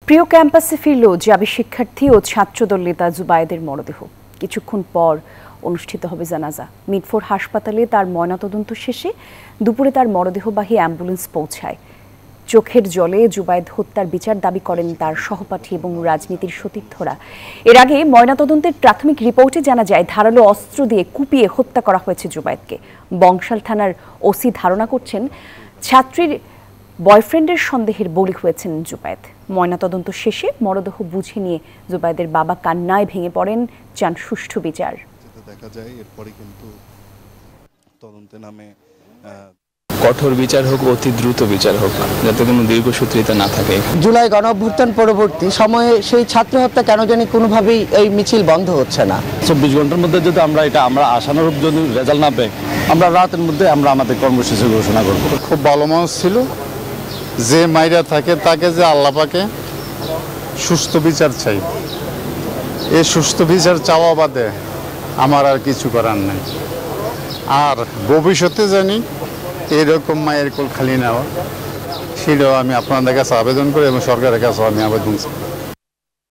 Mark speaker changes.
Speaker 1: প্রিয় ক্যাম্পাসে ফিরল জাবি শিক্ষার্থী ও ছাত্রদল নেতা জুবায়েদের মরদেহ। কিছুক্ষণ পর অনুষ্ঠিত হবে জানাজা। মিটফোর্ড হাসপাতালে তার ময়নাতদন্ত শেষে দুপুরে তার মরদেহবাহী অ্যাম্বুলেন্স পৌঁছায়। চোখের জলে জুবায়েদ হত্যার বিচার দাবি করেন তার সহপাঠী এবং রাজনীতির সতীর্থরা। এর আগে ময়নাতদন্তের প্রাথমিক রিপোর্টে জানা যায় ধারালো অস্ত্র দিয়ে কুপিয়ে হত্যা করা হয়েছে জুবায়েদকে। বংশাল থানার ওসি ধারণা করছেন ছাত্রীর বয়ফ্রেন্ডের সন্দেহের বলি হয়েছেন জুবায়েদ। ময়নাতদন্ত শেষে মরদেহ বুঝে নিয়ে জুবায়েদের বাবা কান্নায় ভেঙে পড়েন, চান সুষ্ঠু বিচার।
Speaker 2: দেখা যায় এরপরে কিন্তু তদন্তে নামে
Speaker 3: কঠোর বিচার হোক, অতি দ্রুত বিচার হোক, যাতে কোনো দীর্ঘসূত্রিতা না থাকে।
Speaker 4: জুলাই গণঅভ্যুত্থান পরবর্তী সময়ে সেই ছাত্র হত্যা কেন জানি কোনোভাবেই এই মিছিল বন্ধ হচ্ছে না।
Speaker 5: 24 ঘন্টার মধ্যে যদি আমরা আশানুরূপ যদি রেজাল্ট না পাই, আমরা রাতের মধ্যে আমাদের কর্মসূচি ঘোষণা করব।
Speaker 2: খুব ভালো মানুষ ছিল, যে মাইরা থাকে তাকে যে আল্লাহ পাকে সুস্থ বিচার চাই। এই সুস্থ বিচার চাওয়া বাদে আমার আর কিছু করার নাই। আর ভবিষ্যতে জানি এরকম মায়ের কোল খালি নেওয়া, সেটাও আমি আপনাদের কাছে আবেদন করি এবং সরকারের কাছেও আমি আবেদন